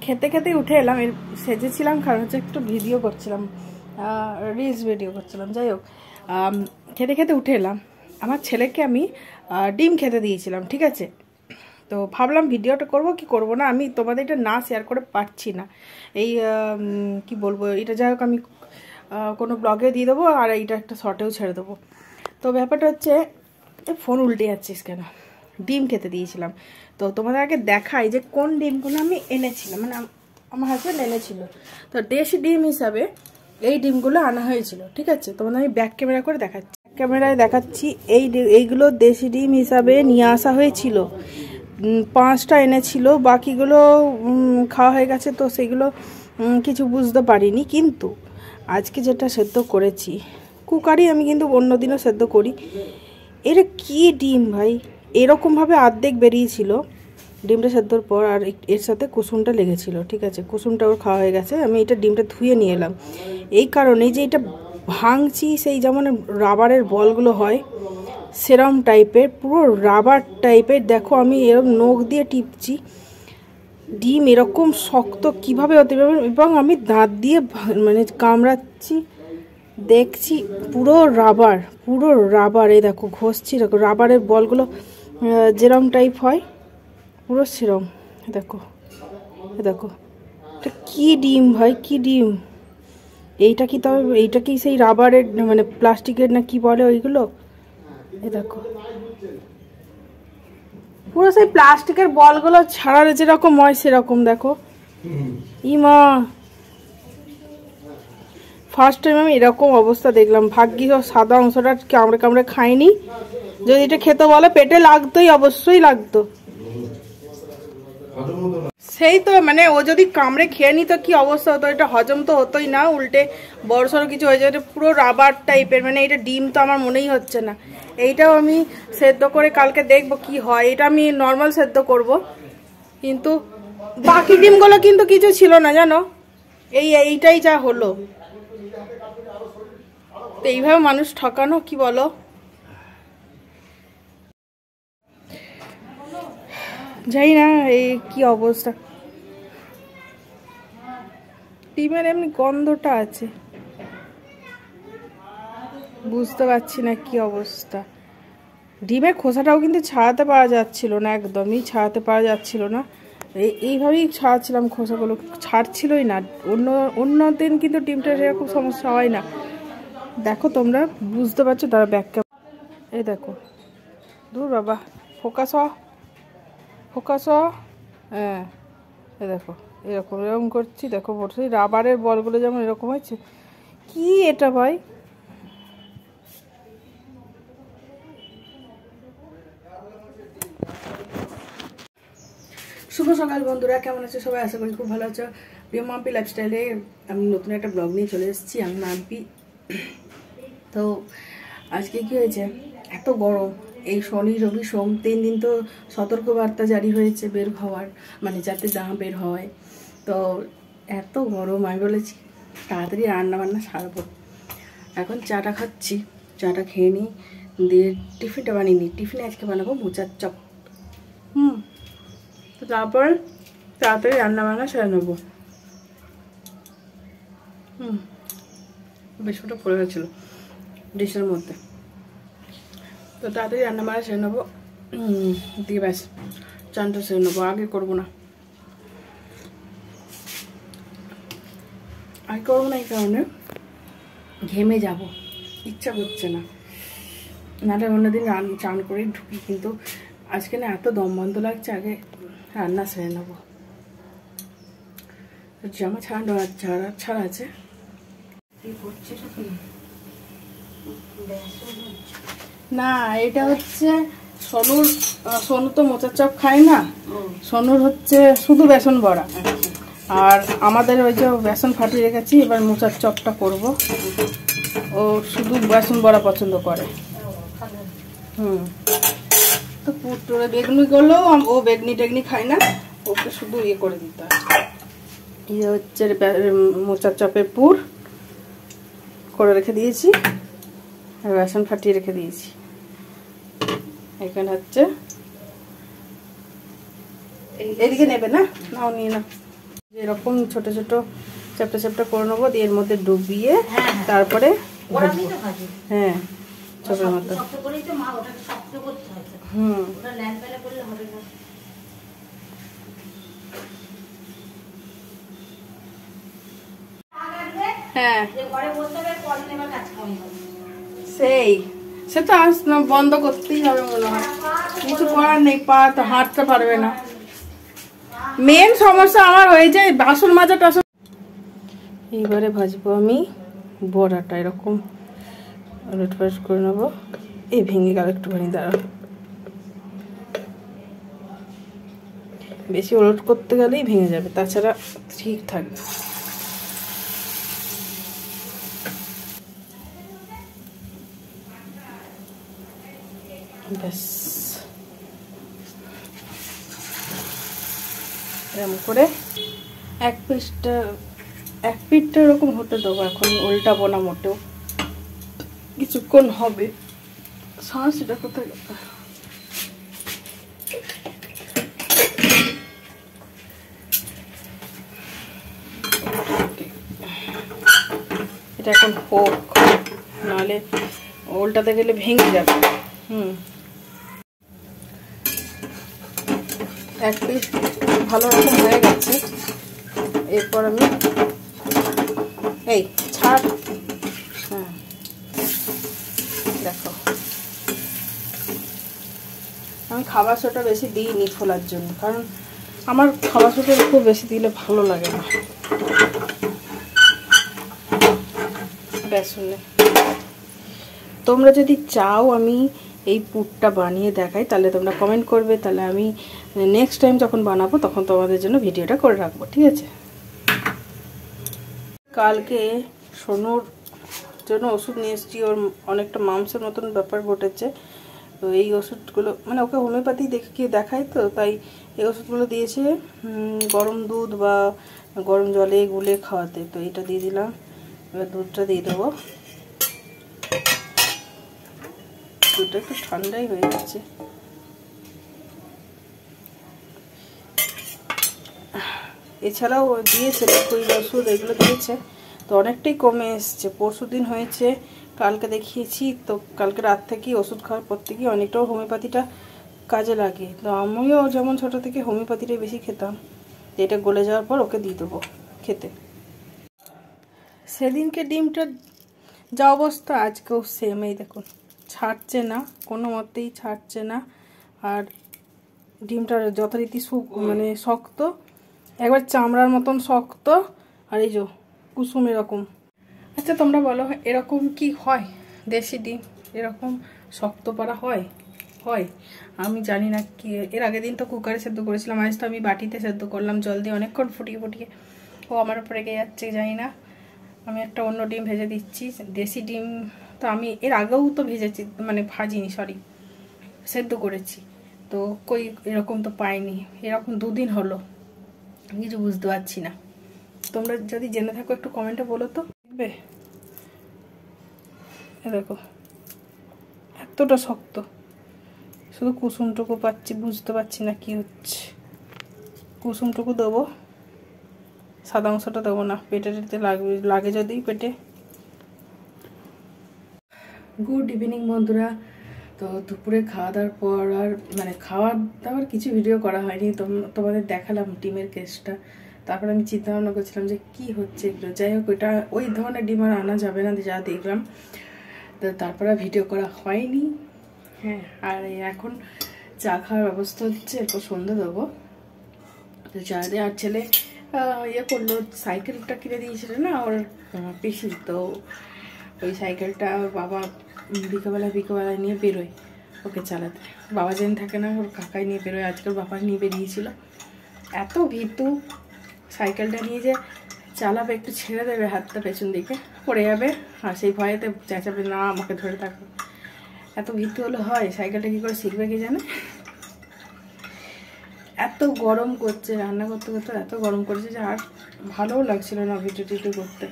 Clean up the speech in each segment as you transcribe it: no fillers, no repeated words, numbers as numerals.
খেতে খেতে উঠে এলাম, সেজেছিলাম কারণ হচ্ছে একটু ভিডিও করছিলাম, রিলস ভিডিও করছিলাম। যাই হোক, খেতে খেতে উঠে এলাম। আমার ছেলেকে আমি ডিম খেতে দিয়েছিলাম, ঠিক আছে। তো ভাবলাম ভিডিওটা করব কি করব না, আমি তোমাদের এটা না শেয়ার করে পারছি না। এই কি বলবো, এটা যাই হোক আমি কোনো ব্লগে দিয়ে দেবো, আর এইটা একটা শর্টেও ছেড়ে দেবো। তো ব্যাপারটা হচ্ছে, ফোন উল্টে যাচ্ছিস কেন, ডিম খেতে দিয়েছিলাম। তো তোমাদের আগে দেখাই যে কোন ডিমগুলো আমি এনেছিলাম, মানে আমার হাজব্যান্ড এনেছিল। তো দেশি ডিম হিসাবে এই ডিমগুলো আনা হয়েছিল, ঠিক আছে। তোমাদের আমি ব্যাক ক্যামেরা করে দেখাচ্ছি, ক্যামেরায় দেখাচ্ছি। এইগুলো দেশি ডিম হিসাবে নিয়ে আসা হয়েছিল, 5টা এনেছিল, বাকিগুলো খাওয়া হয়ে গেছে। তো সেগুলো কিছু বুঝতে পারিনি, কিন্তু আজকে যেটা সেদ্ধ করেছি কুকারই, আমি কিন্তু অন্যদিনও সেদ্ধ করি। এটা কি ডিম ভাই, এরকমভাবে অর্ধেক বেরিয়েছিল ডিমটা সেদ্ধর পর, আর এর সাথে কুসুমটা লেগেছিল, ঠিক আছে। কুসুমটা ওর খাওয়া হয়ে গেছে। আমি এটা ডিমটা ধুয়ে নিয়ে এলাম এই কারণে যে এটা ভাঙছি, সেই যেমন রাবারের বলগুলো হয় সেরম টাইপের, পুরো রাবার টাইপের। দেখো আমি এরকম নখ দিয়ে টিপছি, ডিম এরকম শক্ত কিভাবে হতে পারবে, এবং আমি দাঁত দিয়ে মানে কামড়াচ্ছি, দেখছি পুরো রাবার, পুরো রাবার। এই দেখো ঘষছি, দেখো রাবারের বলগুলো যেরম টাইপ হয় পুরো সেরম। দেখো দেখো, এটা কি ডিম ভাই, কি ডিম এইটা? কি তবে এইটা কি সেই রাবারের মানে প্লাস্টিকের না কি বলে ওইগুলো? এই দেখো পুরো সেই প্লাস্টিকের বলগুলো ছাড়ার যেরকম হয় সেরকম। দেখো ইমা, ফার্স্ট টাইম আমি এরকম অবস্থা দেখলাম। ভাগ্যিস সাদা অংশটা কামড়ে কামড়ে খাইনি, যদি এটা খেতে বলে পেটে লাগতোই, অবশ্যই লাগতো। সেই তো মানে ও যদি কামড়ে খেয়ে নিত কি অবস্থা হতো, এটা হজম তো হতোই না, উল্টে বড়সড় কিছু হয়ে যায়। পুরো রাবার টাইপের, মানে এটা ডিম তো আমার মনেই হচ্ছে না। এইটাও আমি সেদ্ধ করে কালকে দেখবো কি হয়। এটা আমি নর্মাল সেদ্ধ করব, কিন্তু বাকি ডিমগুলো কিন্তু কিছু ছিল না জানো, এইটাই যা হলো। তো এইভাবে মানুষ ঠকানো, কি বলো? যাই না, এই কি অবস্থা, ডিমের এমনি গন্ধটা আছে, বুঝতে পারছি না কি অবস্থা। ডিমের খোসাটাও কিন্তু ছাড়াতে পারা যাচ্ছিল না, একদমই ছাড়াতে পারা যাচ্ছিল না। এইভাবেই ছাড়াচ্ছিলাম, খোসাগুলো ছাড়ছিলই না। অন্য দিন কিন্তু ডিমটা সেরকম সমস্যা হয় না। দেখো তোমরা বুঝতে পারছো, তারা ব্যাক ক্যামেরা, এই দেখো, দূর বাবা, ফোকাস ফোকাস, হ্যাঁ এই দেখো এরকম করছি। দেখো সেই রাবারের বলগুলো যেমন এরকম হয়েছে, কি এটা ভাই? শুভ সকাল বন্ধুরা, কেমন আছো সবাই? আশা করি খুব ভালো আছো। প্রিয় মাম্পি লাইফস্টাইলে আমি নতুন একটা ব্লগ নিয়ে চলে এসেছি। আমি মাম্পি। তো আজকে কি হয়েছে, এত গরম, এই শনি রবি সোম 3 দিন তো সতর্কবার্তা জারি হয়েছে বের হওয়ার, মানে যাতে না বের হয়। তো এত গরম, আমি বলেছি তাড়াতাড়ি রান্না বান্না সারবো। এখন চাটা খাচ্ছি, চাটা খেয়ে নিই, দিয়ে টিফিনটা বানিয়ে নিই। টিফিনে আজকে বানাবো মোচার চপ। তো তারপর তাড়াতাড়ি রান্না বান্না সেরে নেবো। বেশিটা পড়ে গেছিলো ডিশের মধ্যে, তো তাড়াতাড়ি রান্না বান্না সেরে নেবো, দিয়ে ব্যাস চানটা সেরে নেবো। আগে করবো না, আগে করবো না এই কারণে ঘেমে যাব, ইচ্ছা করছে না। নাহলে অন্যদিন চান করে ঢুকি, কিন্তু আজকে না এত দম বন্ধ লাগছে, আগে রান্না সেরে নেবো। জামা ছাড়া আছে। না এটা হচ্ছে সোনু তো মোচার চপ খায় না, সোনুর হচ্ছে শুধু বেসন বড়া, আর আমাদের ওই যে বেসন ফাটিয়ে রেখেছি। এবার মোচার চপটা করব, ও শুধু বেসন বড়া পছন্দ করে। তো পুরো বেগনি করলেও ও বেগনি টেগনি খায় না, ওকে শুধু ইয়ে করে দিতে হয়। এই হচ্ছে মোচার চপের পুর করে রেখে দিয়েছি, আর বেসন ফাটিয়ে রেখে দিয়েছি। এখানে হচ্ছে এদিকে নেবে না, নাও নিয়ে নাও। এরকম ছোট ছোট চ্যাপটা চ্যাপটা করে নেবো, দিয়ে এর মধ্যে ডুবিয়ে তারপরে হ্যাঁ চপের মতো। হ্যাঁ সেই সে তো আজ বন্ধ করতেই হবে মনে হয়, কিছু করার নেই, পা তো হাঁটতে পারবে না। মেন সমস্যা আমার হয়ে যায় বাসন মাজা টাসন। এইবারে ভাজবো আমি বড়াটা, এরকম উলট পালট করে নেবো। এই ভেঙে গেল একটুখানি, দাঁড়াও, বেশি উলট করতে গেলেই ভেঙে যাবে, তাছাড়া ঠিক থাকবে। ব্যাস এরকম করে এক পিঠটা এরকম হতে দেবো। এখন উল্টাবো না মোটেও, কিছুক্ষণ হবে। সাঁড়াশিটা কোথায় গেল? এটা এখন হোক, নাহলে উল্টাতে গেলে ভেঙে যাবে। এক পিস ভালো রকম হয়ে গেছে। এরপর আমি এই ছাড়, হ্যাঁ দেখো আমি খাবার সোডা বেশি দিইনি ফোলার জন্য, কারণ আমার খাবার সোডা খুব বেশি দিলে ভালো লাগে না। ব্যাস হলে তোমরা যদি চাও আমি এই পুরটা বানিয়ে দেখাই তাহলে তোমরা কমেন্ট করবে, তাহলে আমি নেক্সট টাইম যখন বানাবো তখন তোমাদের জন্য ভিডিওটা করে রাখবো, ঠিক আছে? কালকে সোনুর জন্য ওষুধ নিয়ে এসেছি, ওর অনেকটা মাংসের মতন ব্যাপার ঘটেছে। তো এই ওষুধগুলো মানে ওকে হোমিওপ্যাথি দেখাই, তো তাই এই ওষুধগুলো দিয়েছে গরম দুধ বা গরম জলে গুলে খাওয়াতে। তো এটা দিয়ে দিলাম, এবার দুধটা দিয়ে দেবো। দুধটা একটু ঠান্ডাই হয়ে গেছে। এছাড়াও দিয়েছে লিকুইড ওষুধ, এগুলো দিয়েছে, তো অনেকটাই কমে এসছে। পরশু দিন হয়েছে, কালকে দেখিয়েছি, তো কালকে রাত থেকেই ওষুধ খাওয়ার পর থেকেই অনেকটাও হোমিওপ্যাথিটা কাজে লাগে। তো আমিও যেমন ছোটো থেকে হোমিওপ্যাথিটাই বেশি খেতাম, এটা গলে যাওয়ার পর ওকে দিয়ে দেবো খেতে। সেদিনকে ডিমটা যা অবস্থা আজকেও সেম, এই দেখুন ছাড়ছে না, কোনো মতেই ছাড়ছে না। আর ডিমটা যথারীতি মানে শক্ত, একবার চামড়ার মতন শক্ত, আর এই যে কুসুম এরকম। আচ্ছা তোমরা বলো এরকম কি হয়? দেশি ডিম এরকম শক্ত পারা হয়? আমি জানি না কি। এর আগের দিন তো কুকারে সেদ্ধ করেছিলাম, আজ তো আমি বাটিতে সেদ্ধ করলাম জল দিয়ে অনেকক্ষণ ফুটিয়ে ফুটিয়ে। ও আমার উপরে রেগে যাচ্ছে, জানি না। আমি একটা অন্য ডিম ভেজে দিচ্ছি, দেশি ডিম। তো আমি এর আগেও তো ভেজেছি, মানে ভাজিনি, সরি সেদ্ধ করেছি। তো কই এরকম তো পাইনি, এরকম 2 দিন হলো, কিছু বুঝতে পারছি না। তোমরা যদি জেনে থাকো একটু কমেন্টে বলো তো, দেখবে। দেখো এতটা শক্ত, শুধু কুসুমটুকু পাচ্ছি, বুঝতে পারছি না কি হচ্ছে। কুসুমটুকু দেবো, সাদা অংশটা দেবো না, পেটে লাগে যদি পেটে। গুড ইভিনিং বন্ধুরা। তো দুপুরে খাওয়া দাওয়ার পর আর মানে খাওয়া দাওয়ার কিছু ভিডিও করা হয়নি, তোমাদের দেখালাম ডিমের কেসটা। তারপরে আমি চিন্তা ভাবনা করছিলাম যে কি হচ্ছে এগুলো। যাই হোক, ওইটা ওই ধরনের ডিম আর আনা যাবে না যা দেখলাম, তো তারপরে ভিডিও করা হয়নি। হ্যাঁ, আর এখন চা খাওয়ার ব্যবস্থা হচ্ছে, এরপর সন্ধ্যে দেবো। তো চা দিয়ে আর ছেলে ইয়ে করলো, সাইকেলটা কিনে দিয়েছিল না ওর পিসি, তো ওই সাইকেলটা ওর বাবা বিকেলবেলায় নিয়ে বেরোয় ওকে চালাতে। বাবা যেন থাকে না, ওর কাকাই নিয়ে বেরোয়। আজকাল বাবা নিয়ে বেরিয়েছিল, এত ভীতু, সাইকেলটা নিয়ে যে চালাবে একটু ছেড়ে দেবে হাতটা পেছন দিকে, পড়ে যাবে, আর সেই ভয়েতে চেঁচাবে না আমাকে ধরে থাকবে। এত ভীতু হলে হয়? সাইকেলটা কী করে শিখবে কি জানে। এত গরম করছে, রান্না করতে করতে এত গরম করছে যে আর ভালোও লাগছিল না ভিডিও টিডিও করতে।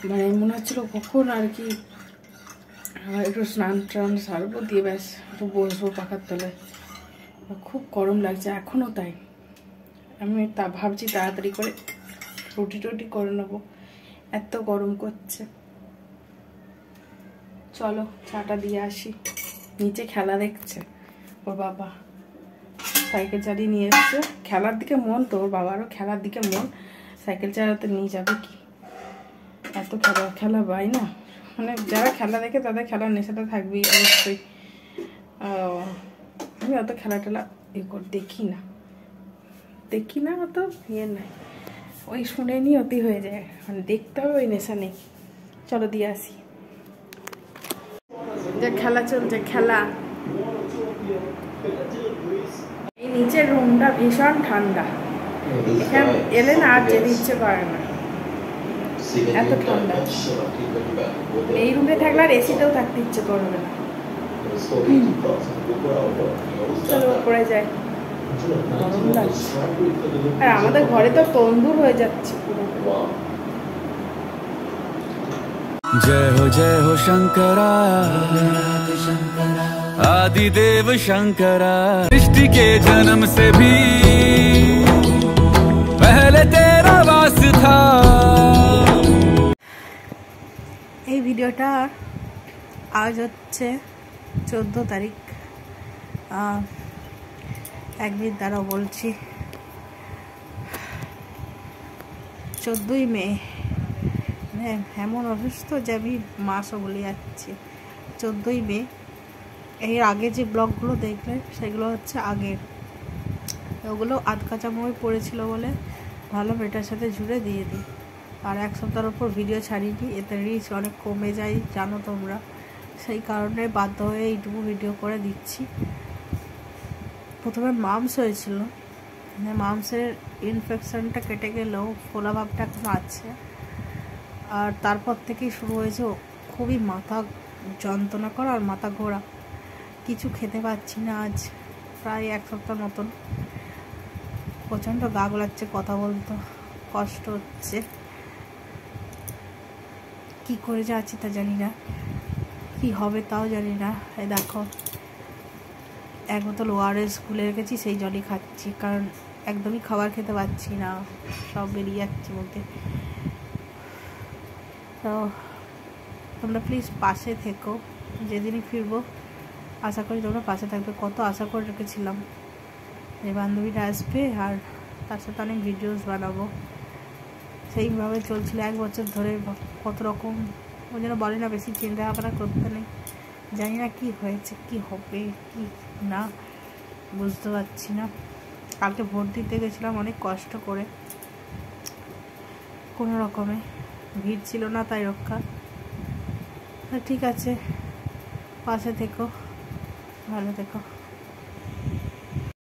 মানে মনে হচ্ছিলো কখন আর কি একটু স্নান টান সারবো, দিয়ে ব্যাস একটু বসবো পাখার তলায়। খুব গরম লাগছে, এখনও তাই। আমি তা ভাবছি তাড়াতাড়ি করে রুটি টুটি করে নেবো, এত গরম করছে। চলো চাটা দিয়ে আসি। নিচে খেলা দেখছে ওর বাবা, সাইকেল চালিয়ে নিয়ে এসছে। খেলার দিকে মন তো ওর বাবারও, খেলার দিকে মন। সাইকেল চালাতে নিয়ে যাবে কি, এত খেলা পাই না, মানে যারা খেলা দেখে তাদের খেলার নেশাটা থাকবেই অবশ্যই। আমি অত খেলা টেলা দেখি না অত ইয়ে নাই, ওই শুনে নি অতি হয়ে যায়, মানে দেখতে হবে ওই নেশা নেই। চলো দিয়ে আসি। যে খেলা চলছে খেলা। এই নিচের রুমটা ভীষণ ঠান্ডা, এখানে এলে না আর যেতে ইচ্ছে করে না, এত ঠান্ডা। এই রুমে থাকলে আর এসিতেও থাকতে ইচ্ছে করবে না। চলো উপরে যাই, গরম লাগছে। আর আমাদের ঘরে তো তন্দুর হয়ে যাচ্ছে পুরো। जय हो शंकरा आदिदेव शंकरा, सृष्टि के जन्म से भी पहले तेरा वास था। এই ভিডিওটা আজ হচ্ছে 14 তারিখ। এক মিনিট দাঁড়াও বলছি, 14ই মে। এমন অসুস্থ যে আমি মাসও বলে যাচ্ছি। 14ই মে। এর আগে যে ব্লগগুলো দেখলে সেগুলো হচ্ছে আগের, ওগুলো আধ কাঁচা মুখে পড়েছিল বলে ভালো এটার সাথে জুড়ে দিয়ে দিই। আর এক সপ্তাহের ওপর ভিডিও ছাড়িনি, এতে রিচ অনেক কমে যায় জানো তোমরা, সেই কারণে বাধ্য হয়ে এইটুকু ভিডিও করে দিচ্ছি। প্রথমে মামস হয়েছিল, মামসের ইনফেকশনটা কেটে গেলেও ফোলা ভাবটা এখন আছে। আর তারপর থেকেই শুরু হয়েছে খুবই মাথা যন্ত্রণা করা আর মাথা ঘোরা, কিছু খেতে পাচ্ছি না আজ প্রায় এক সপ্তাহ মতন। প্রচণ্ড গা গোলাচ্ছে, কথা বলতে কষ্ট হচ্ছে। কি করে যাচ্ছি তা জানি না, কি হবে তাও জানি না। এই দেখো এক বোতল ওআরএস খুলে রেখেছি, সেই জলই খাচ্ছি, কারণ একদমই খাবার খেতে পাচ্ছি না, সব বেরিয়ে যাচ্ছে মুখে। তো তোমরা প্লিজ পাশে থেকো, যেদিনই ফিরবো আশা করি তোমরা পাশে থাকবে। কত আশা করে রেখেছিলাম যে বান্ধবীটা আসবে আর তার সাথে অনেক ভিডিওস বানাবো, সেইভাবে চলছিল 1 বছর ধরে। কত রকম ওই জন্য বলে না বেশি চিন্তা ভাবনা করতে নেই। জানি না কি হয়েছে, কি হবে কি না বুঝতে পারছি না। কালকে ভোট দিতে গেছিলাম অনেক কষ্ট করে, কোনো রকমে, ভিড় ছিল না তাই রক্ষা। ঠিক আছে, পাশে থেকো, ভালো থেকো।